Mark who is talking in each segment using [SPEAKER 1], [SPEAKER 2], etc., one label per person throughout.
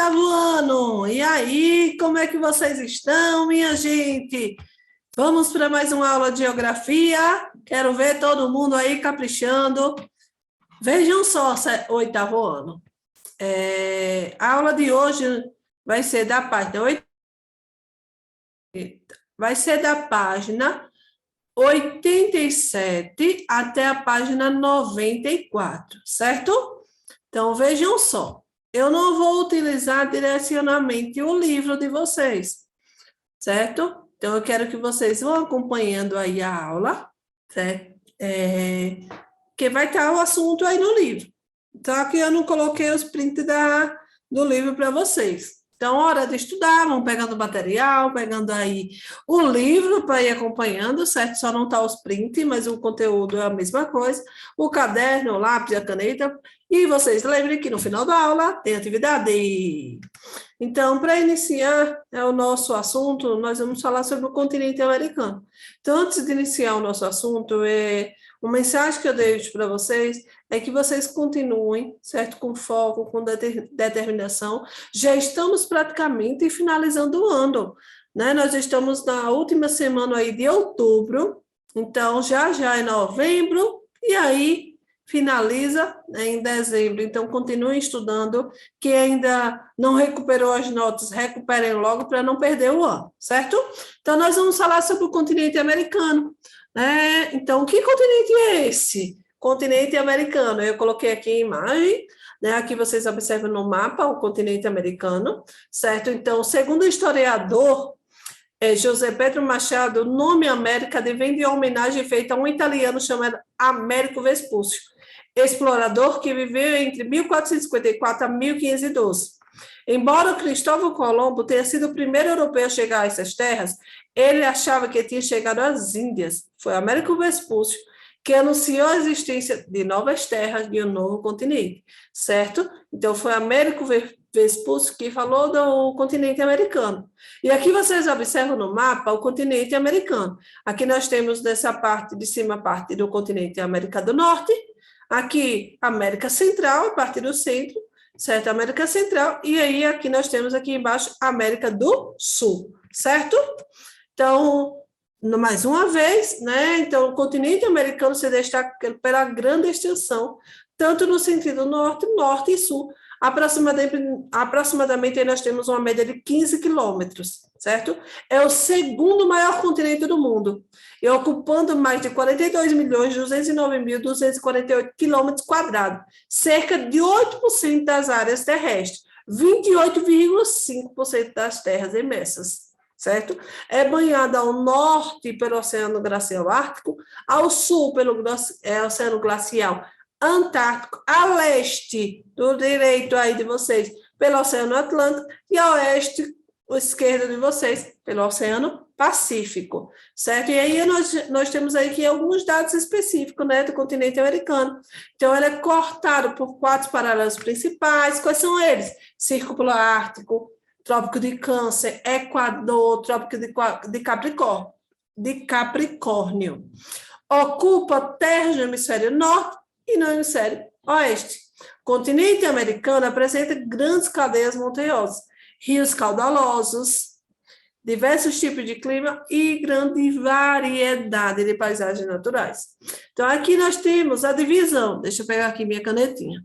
[SPEAKER 1] oitavo ano! E aí, como é que vocês estão, minha gente? Vamos para mais uma aula de geografia. Quero ver todo mundo aí caprichando. Vejam só, oitavo ano. A aula de hoje vai ser da página 87 até a página 94, certo? Então, vejam só. Eu não vou utilizar direcionalmente o livro de vocês, certo? Então, eu quero que vocês vão acompanhando aí a aula, certo? Que vai estar o assunto aí no livro. Então, aqui eu não coloquei os prints do livro para vocês. Então, hora de estudar, vão pegando o material, pegando aí o livro para ir acompanhando, certo? Só não está os prints, mas o conteúdo é a mesma coisa. O caderno, o lápis, a caneta. E vocês lembrem que no final da aula tem atividade. Então, para iniciar o nosso assunto, nós vamos falar sobre o continente americano. Então, antes de iniciar o nosso assunto, uma mensagem que eu deixo para vocês é que vocês continuem, certo? Com foco, com determinação. Já estamos praticamente finalizando o ano, né? Nós estamos na última semana aí de outubro, então já é novembro, e aí finaliza, né, em dezembro. Então, continuem estudando. Quem ainda não recuperou as notas, recuperem logo para não perder o ano, certo? Então, nós vamos falar sobre o continente americano. Então, que continente é esse? Continente americano. Eu coloquei aqui a imagem, né? Aqui vocês observam no mapa o continente americano, certo? Então, segundo o historiador José Pedro Machado, o nome América vem de uma homenagem feita a um italiano chamado Américo Vespúcio, explorador que viveu entre 1454 a 1512. Embora Cristóvão Colombo tenha sido o primeiro europeu a chegar a essas terras, ele achava que tinha chegado às Índias. Foi Américo Vespúcio que anunciou a existência de novas terras de um novo continente, certo? Então, foi Américo Vespúcio que falou do continente americano. E aqui vocês observam no mapa o continente americano. Aqui nós temos nessa parte de cima a parte do continente América do Norte, aqui América Central, a parte do centro, certo? América Central, e aí aqui nós temos aqui embaixo América do Sul, certo? Então, mais uma vez, né? Então, o continente americano se destaca pela grande extensão, tanto no sentido norte e sul. Aproximadamente nós temos uma média de 15 quilômetros, certo? É o segundo maior continente do mundo, e ocupando mais de 42.209.248 quilômetros quadrados, cerca de 8% das áreas terrestres, 28,5% das terras imersas, certo? É banhada ao norte pelo Oceano Glacial Ártico, ao sul pelo Oceano Glacial Antártico, a leste, do direito aí de vocês, pelo Oceano Atlântico, e a oeste, a esquerda de vocês, pelo Oceano Pacífico, certo? E aí nós temos aí aqui alguns dados específicos, né, do continente americano. Então, ele é cortado por 4 paralelos principais. Quais são eles? Círculo Ártico, Trópico de Câncer, Equador, Trópico de Capricórnio. Ocupa terras no hemisfério norte e no hemisfério oeste. O continente americano apresenta grandes cadeias montanhosas, rios caudalosos, diversos tipos de clima e grande variedade de paisagens naturais. Então, aqui nós temos a divisão. Deixa eu pegar aqui minha canetinha.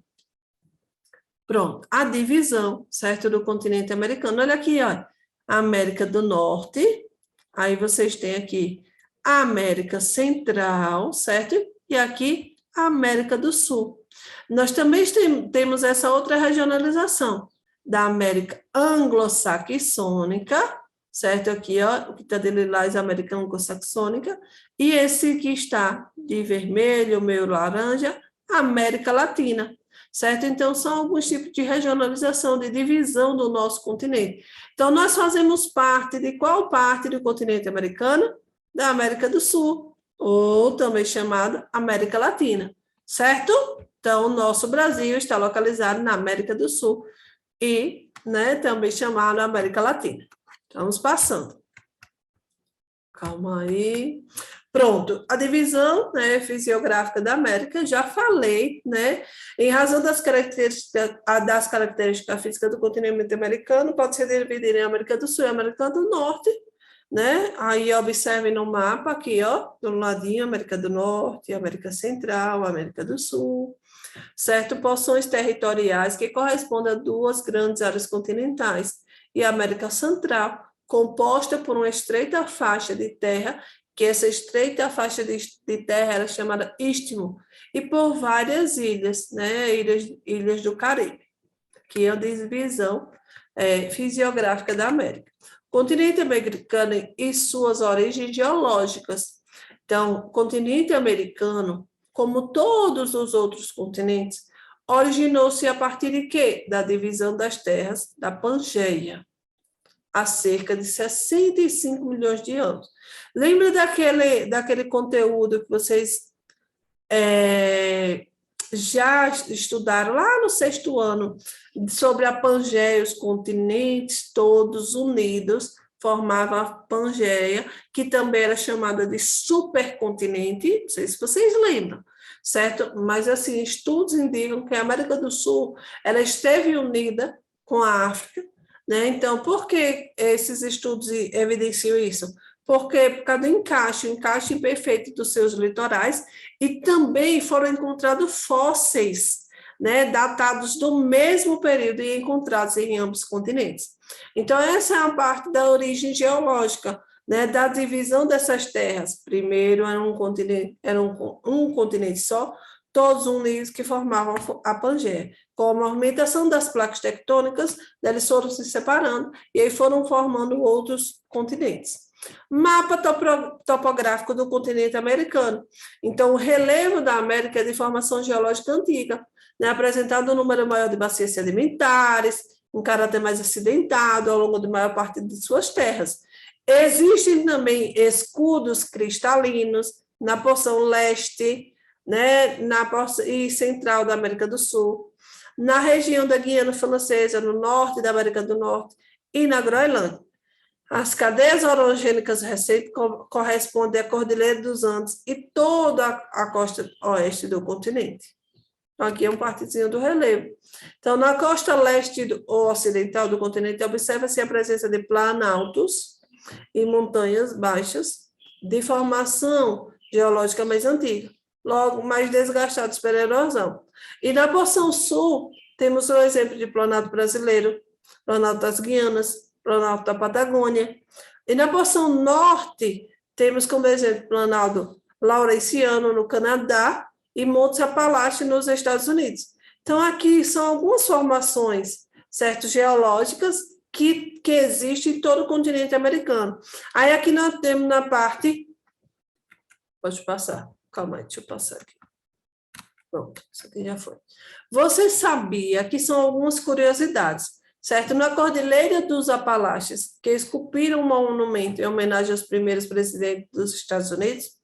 [SPEAKER 1] Pronto, a divisão, certo, do continente americano. Olha aqui, ó, América do Norte, aí vocês têm aqui a América Central, certo? E aqui a América do Sul. Nós também temos essa outra regionalização da América Anglo-Saxônica, certo? Aqui, ó, o que está de lilás é a América Anglo-Saxônica, e esse que está de vermelho, meio laranja, América Latina, certo? Então, são alguns tipos de regionalização, de divisão do nosso continente. Então, nós fazemos parte de qual parte do continente americano? Da América do Sul, ou também chamada América Latina, certo? Então, o nosso Brasil está localizado na América do Sul e, né, também chamado América Latina. Vamos passando. Calma aí. Pronto, a divisão, né, fisiográfica da América, já falei, né, em razão das características físicas do continente americano, pode ser dividido em América do Sul e América do Norte, né, aí observe no mapa aqui, ó, do ladinho, América do Norte, América Central, América do Sul, certo? Porções territoriais que correspondem a duas grandes áreas continentais, e a América Central, composta por uma estreita faixa de terra, que essa estreita faixa de terra era chamada Istmo, e por várias ilhas, né? Ilhas do Caribe, que é a divisão fisiográfica da América. O continente americano e suas origens geológicas. Então, o continente americano, como todos os outros continentes, originou-se a partir de quê? Da divisão das terras da Pangeia, há cerca de 65 milhões de anos. Lembra daquele conteúdo que vocês já estudaram lá no 6º ano, sobre a Pangeia, os continentes todos unidos formavam a Pangeia, que também era chamada de supercontinente, não sei se vocês lembram, certo? Mas, assim, estudos indicam que a América do Sul, ela esteve unida com a África, né? Então, por que esses estudos evidenciam isso? Porque por causa do encaixe, o encaixe perfeito dos seus litorais, e também foram encontrados fósseis, né, datados do mesmo período e encontrados em ambos continentes. Então, essa é a parte da origem geológica, né, da divisão dessas terras. Primeiro era um continente só, todos unidos que formavam a Pangeia. Com a movimentação das placas tectônicas, eles foram se separando e aí foram formando outros continentes. Mapa topográfico do continente americano. Então, o relevo da América é de formação geológica antiga, né, apresentando um número maior de bacias sedimentares, um caráter mais acidentado ao longo de maior parte de suas terras. Existem também escudos cristalinos na porção leste, né, na porção e central da América do Sul, na região da Guiana Francesa, no norte da América do Norte e na Groenlândia. As cadeias orogênicas recentes correspondem à Cordilheira dos Andes e toda a costa oeste do continente. Aqui é um partezinho do relevo. Então, na costa leste ou ocidental do continente, observa-se a presença de planaltos e montanhas baixas de formação geológica mais antiga, logo mais desgastados pela erosão. E na porção sul, temos o exemplo de planalto brasileiro, planalto das Guianas, Planalto da Patagônia. E na porção norte, temos como exemplo Planalto Laurentiano, no Canadá, e Montes Apalaches, nos Estados Unidos. Então, aqui são algumas formações, certo, geológicas que existem em todo o continente americano. Aí, aqui nós temos na parte... Pode passar. Calma aí, deixa eu passar aqui. Pronto, isso aqui já foi. Você sabia que são algumas curiosidades, certo? Na Cordilheira dos Apalaches, que esculpiram um monumento em homenagem aos primeiros presidentes dos Estados Unidos,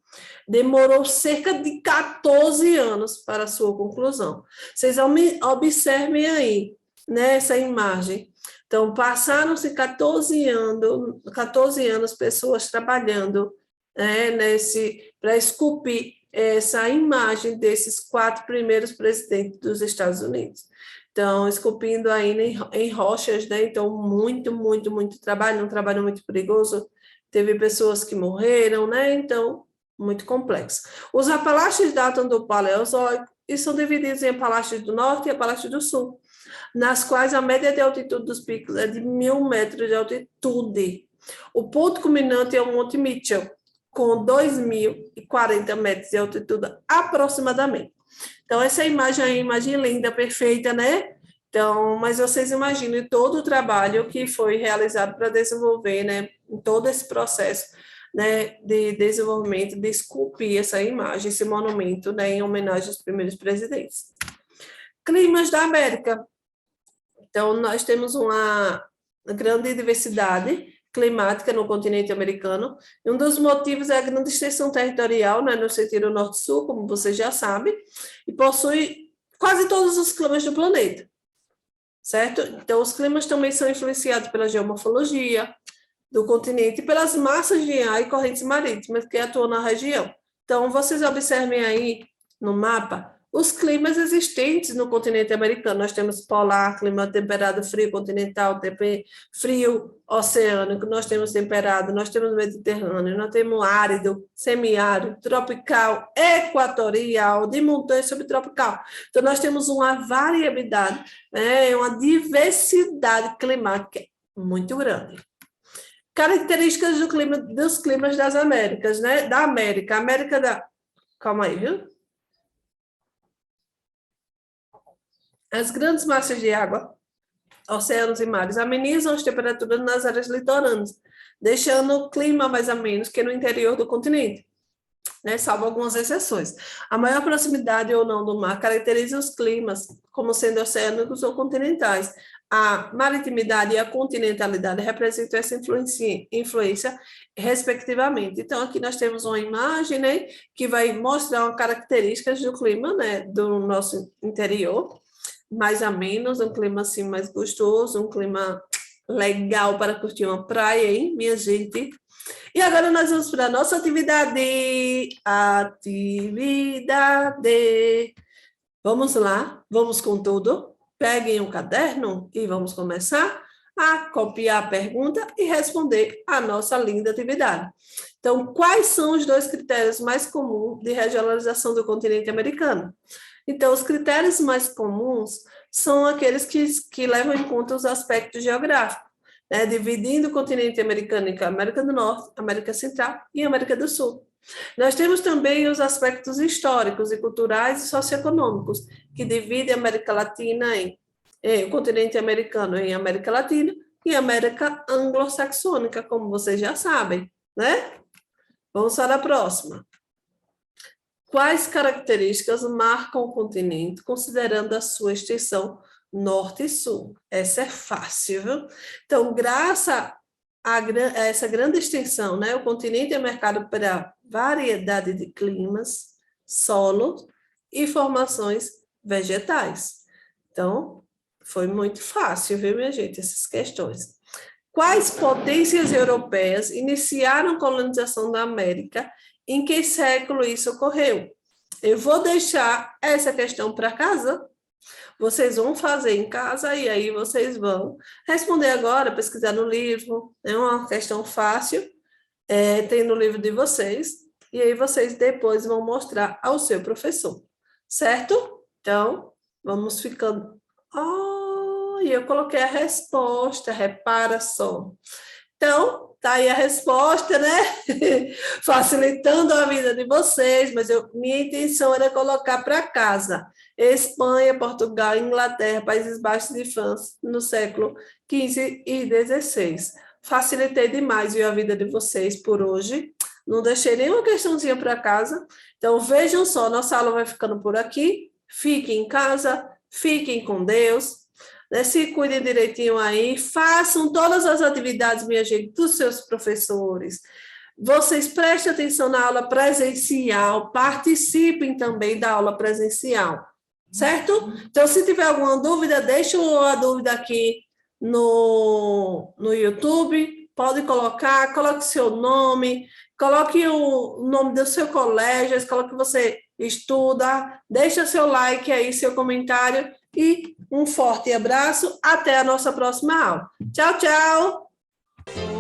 [SPEAKER 1] demorou cerca de 14 anos para a sua conclusão. Vocês observem aí, né, essa imagem. Então, passaram-se 14 anos pessoas trabalhando, né, para esculpir essa imagem desses 4 primeiros presidentes dos Estados Unidos. Então, esculpindo ainda em rochas, né? Então, muito trabalho, um trabalho muito perigoso. Teve pessoas que morreram, né? Então, muito complexo. Os Apalaches datam do Paleozoico e são divididos em Apalaches do Norte e Apalaches do Sul, nas quais a média de altitude dos picos é de 1.000 metros de altitude. O ponto culminante é o Monte Mitchell, com 2.040 metros de altitude aproximadamente. Então, essa imagem é uma imagem linda, perfeita, né? Então, mas vocês imaginem todo o trabalho que foi realizado para desenvolver, né, todo esse processo, né, de desenvolvimento, de esculpir essa imagem, esse monumento, né, em homenagem aos primeiros presidentes. Climas da América. Então, nós temos uma grande diversidade climática no continente americano, e um dos motivos é a grande extensão territorial, né, no sentido norte-sul, como você já sabe, e possui quase todos os climas do planeta, certo? Então, os climas também são influenciados pela geomorfologia, do continente pelas massas de ar e correntes marítimas que atuam na região. Então, vocês observem aí no mapa os climas existentes no continente americano. Nós temos polar, clima temperado frio continental, frio oceânico, nós temos temperado, nós temos mediterrâneo, nós temos árido, semiárido, tropical, equatorial, de montanha subtropical. Então, nós temos uma variabilidade, uma diversidade climática muito grande. Características do clima, dos climas das Américas, né? Da América. Calma aí, viu? As grandes massas de água, oceanos e mares, amenizam as temperaturas nas áreas litorâneas, deixando o clima mais ameno que no interior do continente, né? Salvo algumas exceções. A maior proximidade ou não do mar caracteriza os climas como sendo oceânicos ou continentais. A maritimidade e a continentalidade representam essa influência, respectivamente. Então, aqui nós temos uma imagem, né, que vai mostrar características do clima, né, do nosso interior, mais a menos, um clima assim mais gostoso, um clima legal para curtir uma praia, hein, minha gente? E agora nós vamos para a nossa atividade. Vamos lá, vamos com tudo. Peguem um caderno e vamos começar a copiar a pergunta e responder a nossa linda atividade. Então, quais são os 2 critérios mais comuns de regionalização do continente americano? Então, os critérios mais comuns são aqueles que levam em conta os aspectos geográficos, né, dividindo o continente americano em América do Norte, América Central e América do Sul. Nós temos também os aspectos históricos e culturais e socioeconômicos, que dividem a América Latina o continente americano em América Latina e América anglo-saxônica, como vocês já sabem, né? Vamos para a próxima. Quais características marcam o continente, considerando a sua extensão norte e sul? Essa é fácil, viu? Então, graças a essa grande extensão, né, o continente é marcado pela variedade de climas, solos e formações vegetais. Então, foi muito fácil, viu, minha gente, essas questões. Quais potências europeias iniciaram a colonização da América? Em que século isso ocorreu? Eu vou deixar essa questão para casa. Vocês vão fazer em casa e aí vocês vão responder agora, pesquisar no livro. É uma questão fácil, tem no livro de vocês. E aí vocês depois vão mostrar ao seu professor, certo? Então, vamos ficando... e eu coloquei a resposta, repara só. Então, tá aí a resposta, né? Facilitando a vida de vocês, mas minha intenção era colocar para casa. Espanha, Portugal, Inglaterra, Países Baixos e França, no século XV e XVI. Facilitei demais a vida de vocês por hoje. Não deixei nenhuma questãozinha para casa. Então, vejam só, nossa aula vai ficando por aqui. Fiquem em casa, fiquem com Deus. Né, se cuidem direitinho aí, façam todas as atividades, minha gente, dos seus professores. Vocês prestem atenção na aula presencial, participem também da aula presencial, certo? Então, se tiver alguma dúvida, deixa a dúvida aqui no YouTube, pode colocar, coloque seu nome, coloque o nome do seu colégio, coloque que você estuda, deixa seu like aí, seu comentário, e um forte abraço, até a nossa próxima aula. Tchau, tchau!